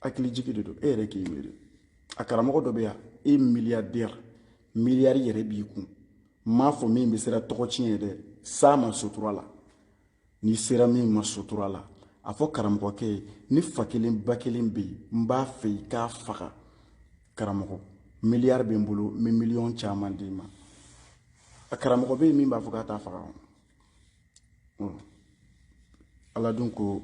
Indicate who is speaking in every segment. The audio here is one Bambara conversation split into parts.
Speaker 1: hakili jigi de don e yɛrɛ k'i miiri a karamɔgɔ dɔ bɛ yan e ye miliyardɛri miliyari yɛrɛ b'i kun m'a fɔ min bɛ sera tɔgɔ tiɲɛ ye dɛ s'a ma sutura la n'i sera min ma sutura la a fɔ karamɔgɔkɛ ye ni fa kelen ba kelen bɛ yen n b'a fɛ i k'a faga karamɔgɔ miliyari bɛ n bolo n bɛ miliyɔn caman d'i ma a karamɔgɔ bɛ yen min b'a fɔ k'a t'a faga ala dun ko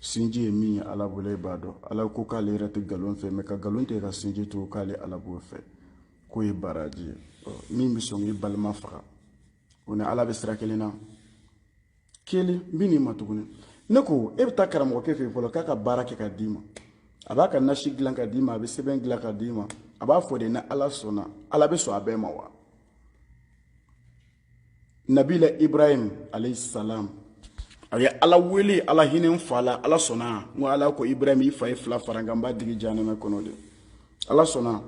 Speaker 1: sinji ye min ye ala bolo i b'a dɔn ala ko k'ale yɛrɛ tɛ nkalon fɛ mɛ ka nkalon tigɛ ka sinji to k'ale ala b'o fɛ k'o ye baraji ye min bɛ sɔn k'i balima faga o ni ala bɛ sira kelen na kelen n bɛ n'i ma tuguni ne ko e bɛ taa karamɔgɔkɛ fɛ yen fɔlɔ k'a ka baara kɛ ka d'i ma a b'a ka nasi dilan ka d'i ma a bɛ sɛbɛn dilan ka d'i ma a b'a fɔ de ni ala sɔnna ala bɛ sɔn a bɛɛ ma wa nabila ibrahim alayhi salam a ye ala wele ala hinɛ fa la ala sɔnna n ko ala ko ibrahim i fa ye fila fara n kan n b'a digi janɛmɛ kɔnɔ de ala sɔnna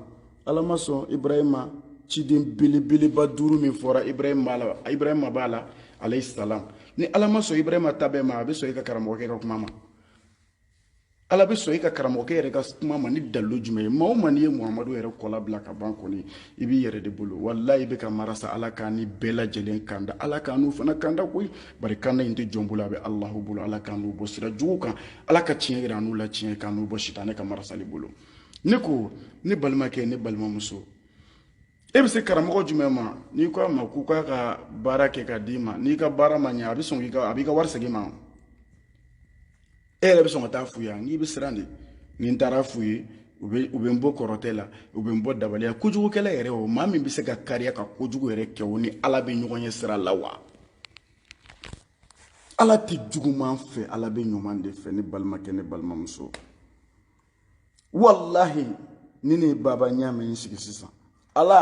Speaker 1: ala ma sɔn ibrahim ma ciden belebeleba 5 min fɔra ibrahim b'a la alayhi salam ni ala ma sɔn ibrahim ta bɛɛ ma a bɛ sɔn i ka karamɔgɔkɛ ka kuma ma ala bɛ sɔn i ka karamɔgɔkɛ yɛrɛ ka kuma ma ni dalilu jumɛn ye maa o maa n'i ye muhamadu yɛrɛ kɔla bila ka ban kɔni i b'i yɛrɛ de bolo walayi i bɛ ka marasa ala k'an ni bɛɛ lajɛlen kanda ala k'an n'u fana kanda koyi bari kanda in tɛ jɔn bolo a bɛ alahu bolo ala k'an n'u bɔ sira jugu kan ala ka tiɲɛ yira an n'u la tiɲɛ k'an n'u bɔ sitanɛ ka marasali bolo ne ko ne balimakɛ ne balimamuso e bɛ se karamɔgɔ jumɛn ma n'i ko a ma k'u k'a ka baara kɛ ka d'i ma n'i ka baara ma ɲɛ a bɛ sɔn a b'i ka wari segin ma e yɛrɛ bɛ sɔn ka taa f'u ye n'i bɛ siran de ni n taara f'u ye u bɛ n bɔ kɔrɔtɛ la u bɛ n bɔ dabaliya kojugukɛla yɛrɛ o maa min bɛ se ka kariya ka kojugu yɛrɛ kɛ o ni ala bɛ ɲɔgɔn ye sira la wa ala tɛ juguman fɛ ala bɛ ɲuman de fɛ ne balimakɛ ne balimamuso walahi ni ne baba ɲaamɛ n sigi sisan ala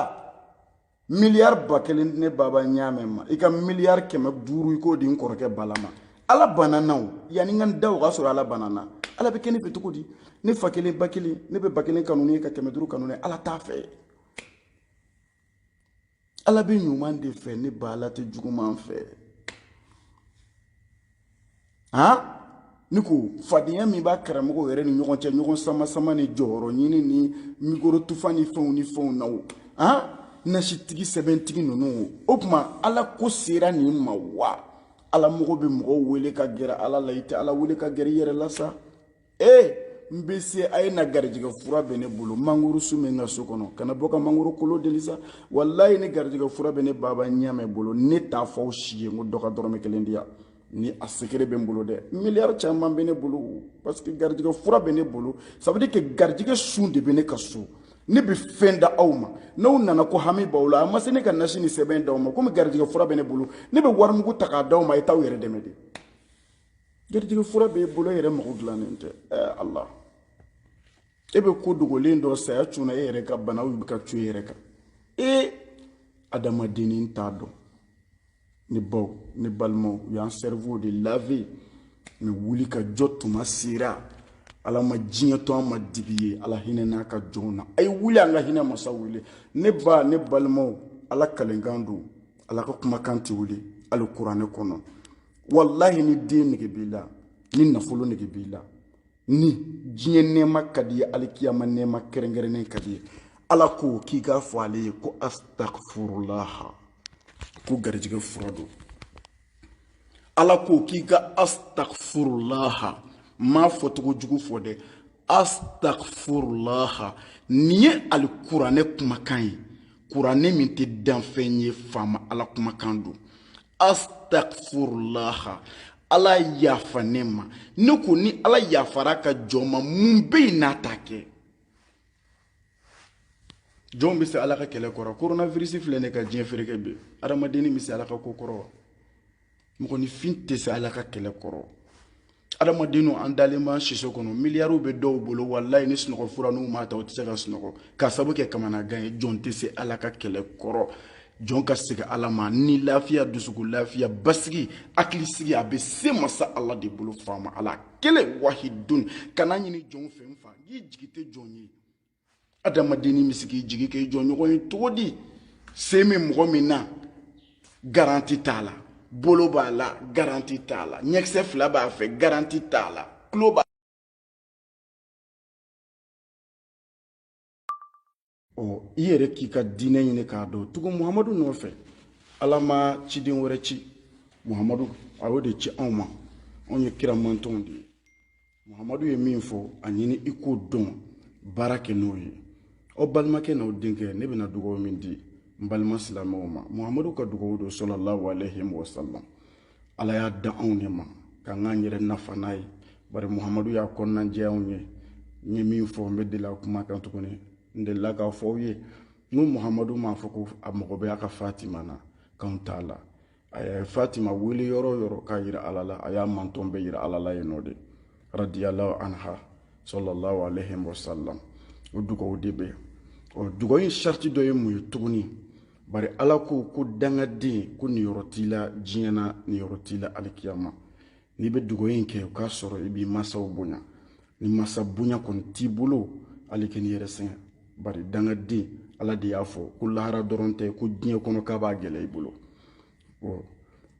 Speaker 1: miliyari 1000 ne baba ɲaamɛ ma i ka miliyari 500 i k'o di n kɔrɔkɛ bala ma ala banana o yanni n ka n da o ka sɔrɔ ala banana ala bɛ kɛ ne fɛ cogo di ne fa kelen ba kelen ne bɛ ba kelen kanu ne ka 500 kanu ne ala t'a fɛ ala bɛ ɲuman de fɛ ne ba ala tɛ juguman fɛ ni ko fadenya min b'a karamɔgɔ yɛrɛ ni ɲɔgɔn cɛ ɲɔgɔn sama ni jɔyɔrɔ ɲini ni mikoro tufa ni fɛnw na o nasitigi sɛbɛntigi ninnu o tuma ala ko sera nin ma wa ala mɔgɔ bɛ mɔgɔw wele ka gɛrɛ ala la i tɛ ala wele ka gɛrɛ i yɛrɛ la sa n bɛ se a ye na garijɛgɛ fura bɛ ne bolo mangoro sun bɛ n ka so kɔnɔ kana bɔ ka mangoro kolo deli sa walayi ni garijɛgɛ fura bɛ ne baba ɲaamɛ bolo ne t'a fɔ aw si ye n ko dɔ ka dɔrɔmɛ 1 di yan ni a secret bɛ n bolo dɛ miliyari caman bɛ ne bolo parce que garijɛgɛ fura bɛ ne bolo ça veut dire que garijɛgɛ sun de bɛ ne ka so ne bɛ fɛn da aw ma n'aw nana ko hami b'aw la a ma se ne ka nasi ni sɛbɛn d'aw ma komi garijɛgɛ fura bɛ ne bolo ne bɛ warimugu ta k'a d'aw ma i t'aw yɛrɛ dɛmɛ de garijɛgɛ fura b'e bolo e yɛrɛ mago dilannen tɛ ala e bɛ ko dogolen dɔ saya cunna e yɛrɛ ka bana bɛ ka cu e yɛrɛ kan adamadennin t'a dɔn ne baw ne balimaw u y'an cerveau de laver mɛ wuli ka jɔ tuma sera ala ma diɲɛ to an ma dibi ye ala hinɛ n'a ka jɔnw na a ye wuli an ka hinɛ masa wele ne ba ne balimaw ala kalenkan don ala ka kumakan tɛ wele hali kuranɛ kɔnɔ walahi ni den nege b'i la ni nafolo nege b'i la ni diɲɛ nɛɛma ka di ye alikiyama nɛɛma kɛrɛnkɛrɛnnen ka di ye ala ko k'i k'a fɔ ale ye ko astagfirullah ko garijɛgɛ fura don ala ko k'i ka astagfirullah m'a fɔ togo jugu fɔ dɛ astagfirullah nin ye alikuranɛ kumakan ye kuranɛ min tɛ danfɛn ye faama ala kumakan don astagfirullah ala yafa ne ma ne ko ni ala yafara ka jɔn ma mun bɛ yen n'a ta kɛ jɔn bɛ se ala ka kɛlɛ kɔrɔ coronavirus filɛ ne ka diɲɛ feereke bi adamadennin bɛ se ala ka ko kɔrɔ mɔgɔninfin tɛ se ala ka kɛlɛ kɔrɔ adamadenninw an dalen b'an siso kɔnɔ miliyariw bɛ dɔw bolo walayi ni sunɔgɔ fura n'u m'a ta u tɛ se ka sunɔgɔ k'a sababu kɛ kamanagan ye jɔn tɛ se ala ka kɛlɛ kɔrɔ jɔn ka segin ala ma ni lafiya dusukun lafiya basigi hakilisigi a bɛ se masa ala de bolo faama ala kelen wahidun kana ɲini jɔn fɛ n fa i jigi tɛ jɔn ye adamadennin bɛ se k'i jigi kɛ jɔnɲɔgɔn ye cogo di se min mɔgɔ min na garanti t'a la bolo b'a la garanti t'a la ɲɛkisɛ 2 b'a fɛ garanti t'a la tulo b'a i yɛrɛ k'i ka diinɛ ɲini k'a dɔn tugun muhamadu nɔfɛ ala ma ciden wɛrɛ ci muhamadu a y'o de ci anw ma anw ye kira mantɔnw de ye muhamadu ye min fɔ a ɲini i k'o dɔn baara kɛ n'o ye aw balimakɛ n'aw denkɛ ne bɛna dugawu min di n balima silamɛw ma muhamadu ka dugawu don sallallahu alaihi wa sallam ala y'a da anw de ma k'an k'an yɛrɛ nafa n'a ye bari muhamadu y'a kɔnɔna jɛ anw ye n ye min fɔ n bɛ deli a kuma kan tuguni n delila k'a fɔ aw ye n ko muhamadu m'a fɔ ko a mago bɛ a ka fatima na k'anw t'a la a ye fatima wele yɔrɔ o yɔrɔ k'a yira ala la a y'a mantɔn bɛɛ yira ala la yen nɔ de radiyallahu anha sallallahu alaihi wa sallam o dugawu de bɛ dugawu in sariti dɔ ye mun ye tuguni bari ala ko dangaden ko niyɔrɔ t'i la diɲɛ na niyɔrɔ t'i la alikiyama n'i bɛ dugawu in kɛ o k'a sɔrɔ i b'i masaw bonya ni masa bonya kɔni t'i bolo hali kɛ n'i yɛrɛ sɛgɛn bari dangaden ala de y'a fɔ ko lahara dɔrɔn tɛ ko diɲɛ kɔnɔ k'a b'a gɛlɛ i bolo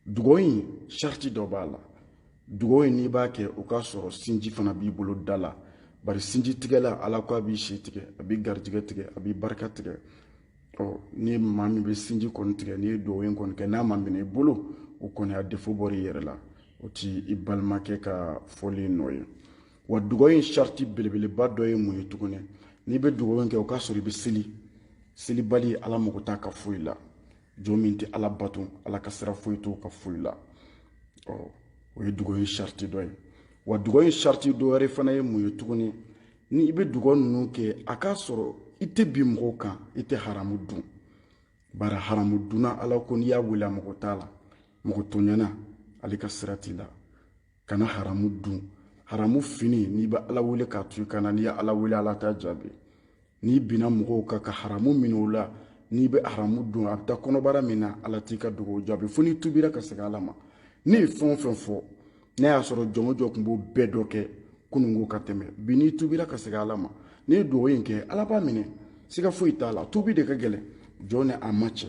Speaker 1: dugawu in sariti dɔ b'a la dugawu in n'i b'a kɛ o k'a sɔrɔ sinji fana b'i bolo da la bari sinji tigɛla ala ko a b'i si tigɛ a b'i garijɛgɛ tigɛ a b'i barika tigɛ ni maa min bɛ sinji kɔni tigɛ n'i ye dugawu in kɔni kɛ n'a ma minɛ i bolo o kɔni a defo bɔra i yɛrɛ la o ti i balimakɛ ka fɔli nɔ ye wa dugawu in sariti belebeleba dɔ ye mun ye tuguni n'i bɛ dugawu in kɛ o k'a sɔrɔ i bɛ selibali ala mago t'a ka foyi la jɔn min tɛ ala bato ala ka sira foyi t'o ka foyi la o ye dugawu in sariti dɔ ye wa dugawu in sariti dɔ wɛrɛ fana ye mun ye tuguni ni i bɛ dugawu ninnu kɛ a k'a sɔrɔ i tɛ bin mɔgɔw kan i tɛ haramu dun bari haramu dunna ala ko n'i y'a wele a mɔgɔ t'a la mɔgɔ tɔɲana ale ka sira t'i la kana haramu dun haramu fini n'i bɛ ala wele k'a to i kana n'i ye ala wele ala t'a jaabi n'i binna mɔgɔw kan ka haramu minɛ o la n'i bɛ haramu dun a bɛ taa kɔnɔbara min na ala t'i ka dugawu jaabi fo n'i tubira ka segin ala ma ne ye fɛn o fɛn fɔ ne y'a sɔrɔ jɔn o jɔn tun b'o bɛɛ dɔ kɛ kununko ka tɛmɛ bi n'i tubira ka segin ala ma n'i ye dugawu in kɛ ala b'a minɛ siga foyi t'a la tubi de ka gɛlɛn jɔn ni a ma cɛ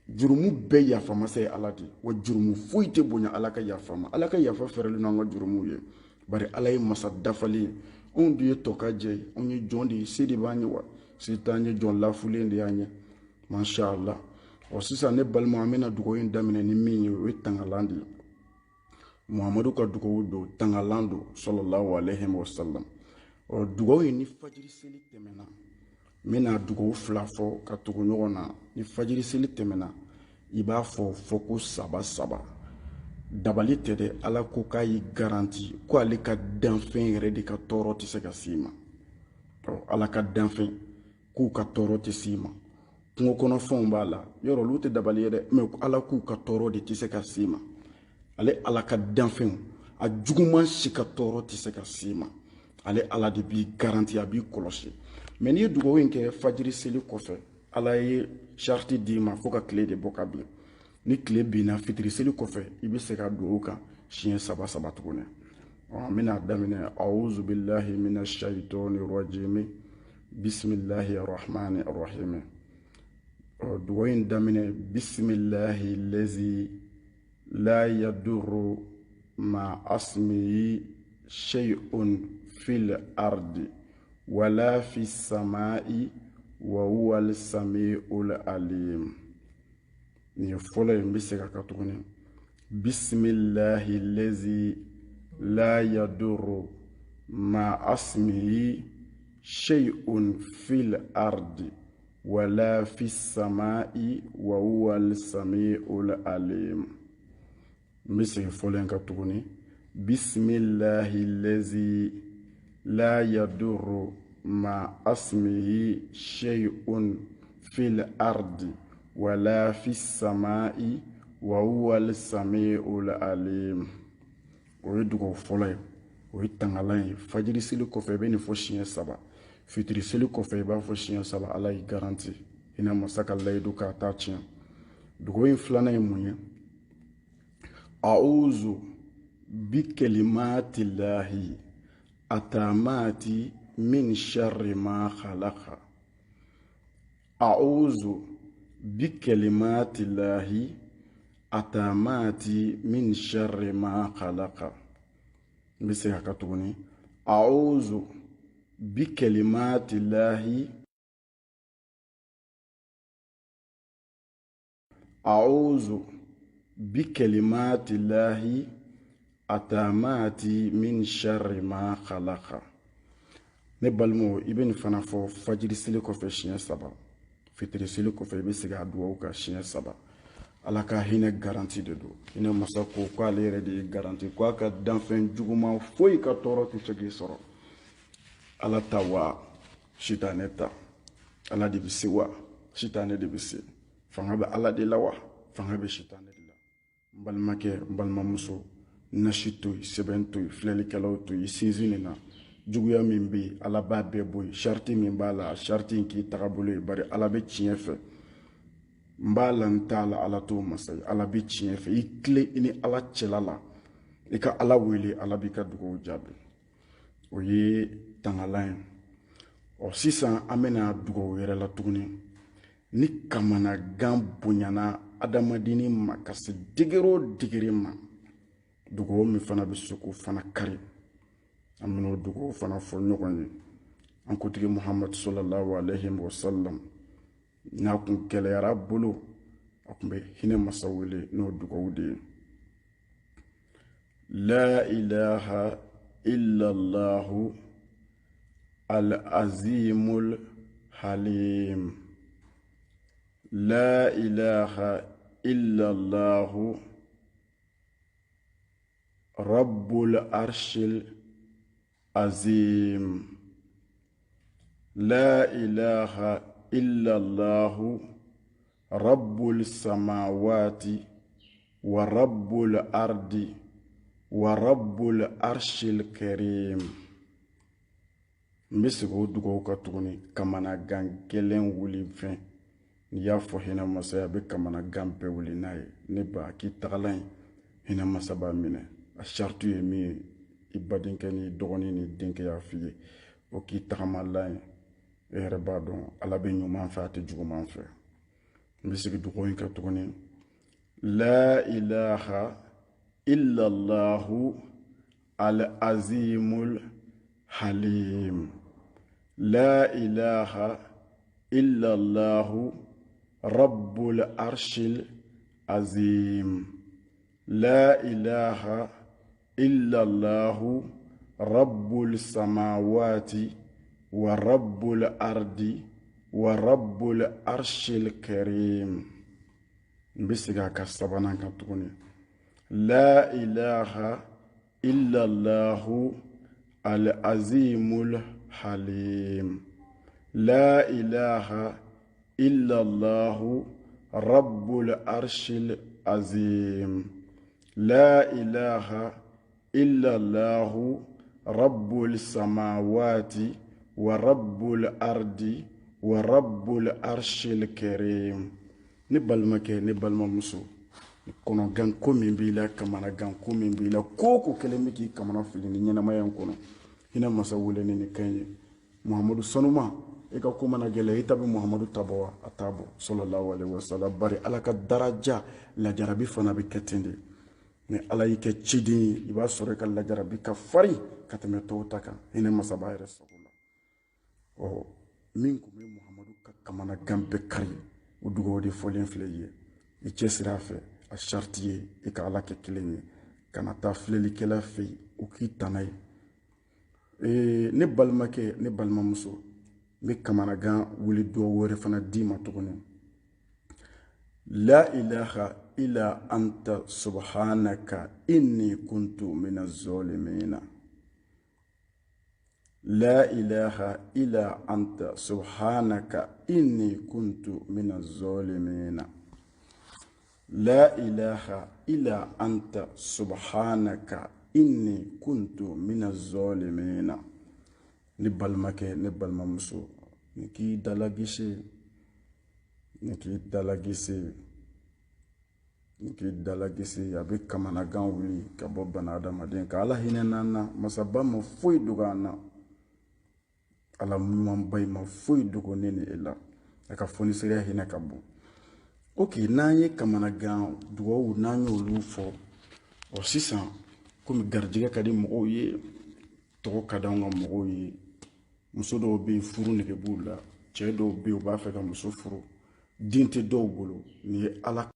Speaker 1: jurumu bɛɛ yafamasa ye ala de wa jurumu foyi tɛ bonya ala ka yafa ma ala ka yafa fɛrɛlen n'an ka jurumu ye bari ala ye masa dafalen ye anw de ye tɔka jɛ ye anw ye jɔn de ye se de b'an ye wa se t'an ye jɔn lafulen de y'an ye masha Allah sisan ne balima an bɛna dugawu in daminɛ ni min ye o ye tangalan de ye muhamadu ka dugawu don tangalan don sallallahu alaihi wa sallam dugawu in ni fajiri seli tɛmɛna n bɛna dugawu fila fɔ ka tugu ɲɔgɔn na ni fajiri seli tɛmɛna i b'a fɔ ko saba dabali tɛ dɛ ala ko k'a y'i garanti ko ale ka danfɛn yɛrɛ de ka tɔɔrɔ tɛ se ka s'i ma ala ka danfɛn k'u ka tɔɔrɔ tɛ s'i ma kungo kɔnɔfɛnw b'a la yɔrɔ olu tɛ dabali ye dɛ mɛ ala k'u ka tɔɔrɔ de tɛ se ka s'i ma ale ala ka danfɛnw a juguman si ka tɔɔrɔ tɛ se ka s'i ma ale ala de b'i garanti a b'i kɔlɔsi mɛ n'i ye dugawu in kɛ fajiri seli kɔfɛ ala ye sariti d'i ma fo ka tile de bɔ ka bin ni tile binna fitiri seli kɔfɛ i bɛ se ka dugawu kan siɲɛ saba tuguni an bɛna daminɛ a'udhu billahi minash shaitani rajim bismillahi rahmani rahim dugawu in daminɛ bismillahi lazi la yadurru ma asmihi shay'un fil ardi wala fis samai wa huwa al-sami'ul alim ni ye fɔlɔ ye n bɛ segin a kan tuguni bismillahi lazi la yadurru ma asmihi shay'un fil ardi wala fis samai wa huwa al-sami'ul alim n bɛ segin fɔlɔ in kan tuguni bismillahi lazi la yadurru ma asmihi shay'un fil ardi wala fis samai wa huwa al-sami'ul alim o ye dugawu fɔlɔ ye o ye tangalan ye fajiri seli kɔfɛ i bɛ nin fɔ siɲɛ saba fitiri seli kɔfɛ i b'a fɔ siɲɛ saba ala y'i garanti i na masa ka layidu k'a t'a tiɲɛ dugawu in filanan ye mun ye a'udhu bi kalimatillahi atamati min sharri ma khalaqa a'udhu bi kalimatillahi atamati min sharri ma khalaqa n bɛ segin a kan tuguni a'udhu bi kalimatillahi a'udhu bikalimati llahi atamati min sharri ma khalaqa. Ne balmo ibn fana fo fajiri seli kɔfɛ siɲɛ 3 fitiri seli kɔfɛ i bɛ segin a dugawu kan siɲɛ 3 ala ka hinɛ garanti de do hinɛ masa ko k'ale yɛrɛ de ye garanti k'a ka danfɛn juguman foyi ka tɔɔrɔ tɛ se k'i sɔrɔ ala ta wa sitanɛ ta ala de bɛ se wa sitanɛ de bɛ se fanga bɛ ala de la wa fanga bɛ sitanɛ de la n balimakɛ n balimamuso nasi to yen sɛbɛn to yen filɛlikɛlaw to yen i sinsin nin na juguya min bɛ yen ala b'a bɛɛ bɔ yen sariti min b'a la sariti in k'i tagabolo ye bari ala bɛ tiɲɛ fɛ n b'a la n t'a la ala t'o masa ye ala bɛ tiɲɛ fɛ i tile i ni ala cɛla la i ka ala wele ala b'i ka dugawu jaabi o ye tangalan ye ɔ sisan an bɛna dugawu yɛrɛ la tuguni ni kamanagan bonyana adamadenni ma ka se degere o degere ma dugawu min fana bɛ se k'o fana kari an bɛn'o dugawu fana fɔ ɲɔgɔn ye an kutigi muhamadu sallallahu alaihi wa sallam n'a kun gɛlɛyara a bolo a kun bɛ hinɛ masa wele n'o dugawu de ye la ilaha illallahu al-azimul halim la ilaha illallahu rabbul arshil azim la ilaha illallahu rabbul samawati wa rabbul ardi wa rabbul arshil karim. N bɛ segin o dugawu kan tuguni kamanagan gɛlɛn wuli fɛn n'i y'a fɔ hinɛ masa ye a bɛ kamanagan bɛɛ wuli n'a ye ne ba k'i tagalan ye hinɛ masa b'a minɛ a sariti ye min ye i badenkɛ ni dɔgɔnin ni denkɛ y'a f'i ye o k'i tagamalan ye e yɛrɛ b'a dɔn ala bɛ ɲuman fɛ a tɛ juguman fɛ n bɛ segin dugawu in kan tuguni la ilaha illallahu al-azimul halim la ilaha illallahu rabbul arshil azim la ilaha illallahu rabbul samawati wa rabbul ardi wa rabbul arshil karim. N bɛ segin a ka sabanan kan tuguni la ilaha illallahu al-azimul halim la ilaha illallahu rabbul arshil azim la ilaha illallahu rabbul samawati wa rabbul ardi wa rabbul arshil karim. Ne balimakɛ ne balimamuso kɔnɔgan ko min b'i la kamanagan ko min b'i la ko ko kelen bɛ k'i kamana fili ni ɲɛnamaya in kɔnɔ hinɛ masa wele ni kan ye muhamadu sanuma e ka ko mana gɛlɛ i ta bɛ muhamadu ta bɔ wa a t'a bɔ sallallahu alaihi wasallam bari ala ka daraja lajarabi fana bɛ kɛ ten de ni ala y'i kɛ ciden ye i b'a sɔrɔ i ka lajarabi ka farin ka tɛmɛ tɔw ta kan hinɛ masa b'a yɛrɛ sago la ɔ min kun bɛ muhamadu ka kamanagan bɛɛ kari o dugawu de fɔlen filɛ i ye i cɛsiri a fɛ a sariti ye i ka ala kɛ kelen ye kana taa filɛlikɛla fɛ yen o k'i tana ye ne balimakɛ ne balimamuso n bɛ kamanagan wuli dɔw wɛrɛ fana d'i ma tuguni la ilaha illa anta subhanaka inni kuntu mina zolimina la ilaha illa anta subhanaka inni kuntu mina zolimina la ilaha illa anta subhanaka inni kuntu mina zolimina. Ne balimakɛ ne balimamuso ni k'i dalagisi ni k'i dalagisi ni k'i dalagisi a bɛ kamanagan wuli ka bɔ bana adamaden ka ala hinɛ n'an na masaba ma foyi dogo an na ala ɲumanba in ma foyi dogo ne ni e la a ka fonisɛya hinɛ ka bon ok n'an ye kamanagan dugawu n'an y'olu fɔ ɔ sisan komi garijɛgɛ ka di mɔgɔw ye tɔgɔ ka di anw ka mɔgɔw ye muso dɔw bɛ yen furu nege b'u la cɛ dɔw bɛ yen u b'a fɛ ka muso furu den tɛ dɔw bolo ni ye ala